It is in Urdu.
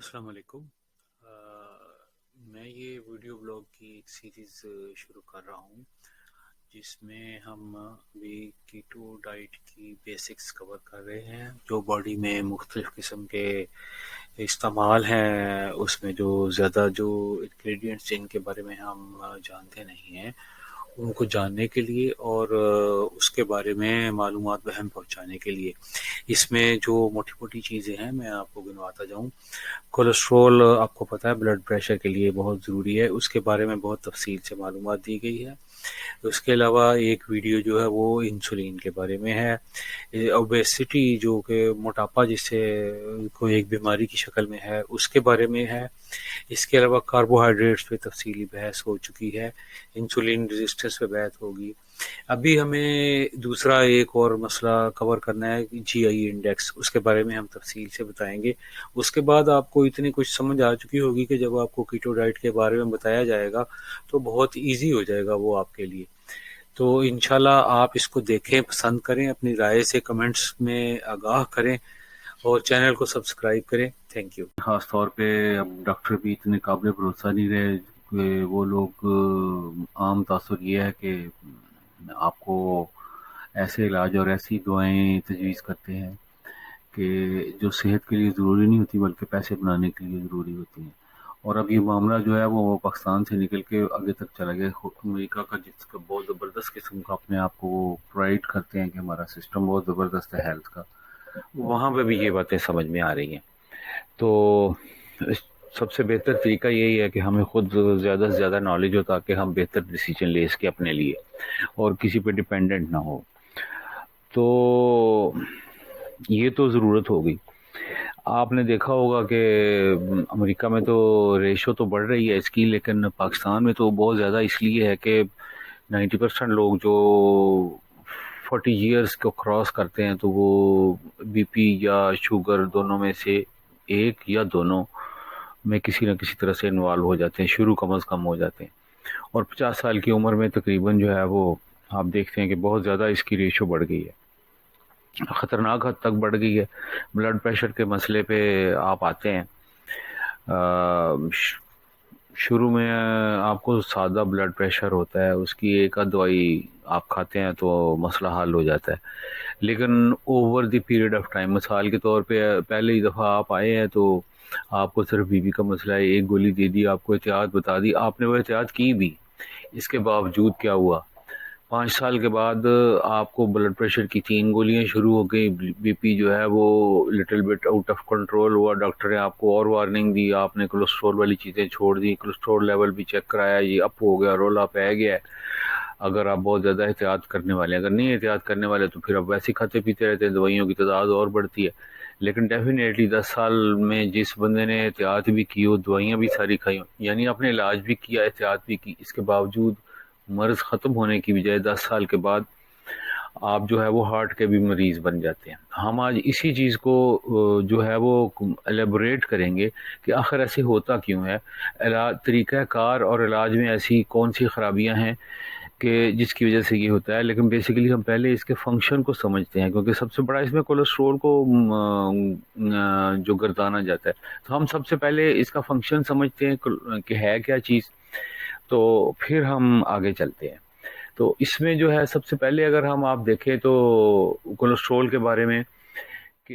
السلام علیکم۔ میں یہ ویڈیو بلاگ کی ایک سیریز شروع کر رہا ہوں جس میں ہم ابھی کیٹو ڈائٹ کی بیسکس کور کر رہے ہیں، جو باڈی میں مختلف قسم کے استعمال ہیں، اس میں جو زیادہ جو انگریڈینٹس جن کے بارے میں ہم جانتے نہیں ہیں ان کو جاننے کے لیے اور اس کے بارے میں معلومات بہم پہنچانے کے لیے اس میں جو موٹی موٹی چیزیں ہیں میں آپ کو گنواتا جاؤں۔ کولیسٹرول آپ کو پتہ ہے بلڈ پریشر کے لیے بہت ضروری ہے، اس کے بارے میں بہت تفصیل سے معلومات دی گئی ہے۔ اس کے علاوہ ایک ویڈیو جو ہے وہ انسولین کے بارے میں ہے، اوبیسٹی جو کہ موٹاپا جس سے کوئی ایک بیماری کی شکل میں ہے اس کے بارے میں ہے۔ اس کے علاوہ کاربوہائیڈریٹس پہ تفصیلی بحث ہو چکی ہے، انسولین ریزسٹنس پہ بحث ہوگی۔ ابھی ہمیں دوسرا ایک اور مسئلہ کور کرنا ہے، جی آئی انڈیکس، اس کے بارے میں ہم تفصیل سے بتائیں گے۔ اس کے بعد آپ کو اتنی کچھ سمجھ آ چکی ہوگی کہ جب آپ کو کیٹو ڈائٹ کے بارے میں بتایا جائے گا تو بہت ایزی ہو جائے گا وہ آپ کے لیے۔ تو انشاءاللہ آپ اس کو دیکھیں، پسند کریں، اپنی رائے سے کمنٹس میں آگاہ کریں اور چینل کو سبسکرائب کریں۔ Thank you. خاص طور پہ اب ڈاکٹر بھی اتنے قابل بھروسہ نہیں رہے کہ وہ لوگ، عام تاثر یہ ہے کہ آپ کو ایسے علاج اور ایسی دعائیں تجویز کرتے ہیں کہ جو صحت کے لیے ضروری نہیں ہوتی بلکہ پیسے بنانے کے لیے ضروری ہوتی ہیں۔ اور اب یہ معاملہ جو ہے وہ پاکستان سے نکل کے آگے تک چلا گیا، امریکہ کا جس کا بہت زبردست قسم کا اپنے آپ کو وہ پرائڈ کرتے ہیں کہ ہمارا سسٹم بہت زبردست ہے ہیلتھ کا، وہاں پہ بھی یہ باتیں سمجھ میں آ رہی ہیں۔ تو سب سے بہتر طریقہ یہی ہے کہ ہمیں خود زیادہ سے زیادہ نالج ہو تاکہ ہم بہتر ڈیسیجن لے اس کے اپنے لیے اور کسی پہ ڈیپینڈنٹ نہ ہو۔ تو یہ تو ضرورت ہوگی۔ آپ نے دیکھا ہوگا کہ امریکہ میں تو ریشو تو بڑھ رہی ہے اس کی، لیکن پاکستان میں تو بہت زیادہ اس لیے ہے کہ 90% لوگ جو 40 ایئرس کو کراس کرتے ہیں تو وہ بی پی یا شوگر دونوں میں سے ایک یا دونوں میں کسی نہ کسی طرح سے انوالو ہو جاتے ہیں، شروع کم از کم ہو جاتے ہیں۔ اور 50 سال کی عمر میں تقریباً جو ہے وہ آپ دیکھتے ہیں کہ بہت زیادہ اس کی ریشو بڑھ گئی ہے، خطرناک حد تک بڑھ گئی ہے۔ بلڈ پریشر کے مسئلے پہ آپ آتے ہیں، شروع میں آپ کو سادہ بلڈ پریشر ہوتا ہے، اس کی ایک آدھ دوائی آپ کھاتے ہیں تو مسئلہ حل ہو جاتا ہے، لیکن over the period of time, مثال کے طور پہ پہلی دفعہ آپ آئے ہیں تو آپ کو صرف بی پی کا مسئلہ ہے، ایک گولی دے دی، آپ کو احتیاط بتا دی، آپ نے وہ احتیاط کی بھی، اس کے باوجود کیا ہوا، 5 سال کے بعد آپ کو بلڈ پریشر کی 3 گولیاں شروع ہو گئی، بی پی جو ہے وہ little bit out of control ہوا، ڈاکٹر نے آپ کو اور وارننگ دی، آپ نے کولیسٹرول والی چیزیں چھوڑ دی، کولیسٹرول لیول بھی چیک کرایا، یہ اپ ہو گیا، رولا پہ گیا ہے۔ اگر آپ بہت زیادہ احتیاط کرنے والے ہیں، اگر نہیں احتیاط کرنے والے تو پھر آپ ویسے کھاتے پیتے رہتے ہیں، دوائیوں کی تعداد اور بڑھتی ہے۔ لیکن ڈیفینیٹلی 10 سال میں جس بندے نے احتیاط بھی کی ہو، دوائیاں بھی ساری کھائی ہوں، یعنی اپنے علاج بھی کیا، احتیاط بھی کی، اس کے باوجود مرض ختم ہونے کی بجائے 10 سال کے بعد آپ جو ہے وہ ہارٹ کے بھی مریض بن جاتے ہیں۔ ہم آج اسی چیز کو جو ہے وہ ایلیبوریٹ کریں گے کہ آخر ایسے ہوتا کیوں ہے، علاج، طریقہ کار اور علاج میں ایسی کون سی خرابیاں ہیں کہ جس کی وجہ سے یہ ہوتا ہے۔ لیکن بیسیکلی ہم پہلے اس کے فنکشن کو سمجھتے ہیں، کیونکہ سب سے بڑا اس میں کولیسٹرول کو جو گردانا جاتا ہے، تو ہم سب سے پہلے اس کا فنکشن سمجھتے ہیں کہ ہے کیا چیز، تو پھر ہم آگے چلتے ہیں۔ تو اس میں جو ہے سب سے پہلے اگر آپ دیکھیں تو کولیسٹرول کے بارے میں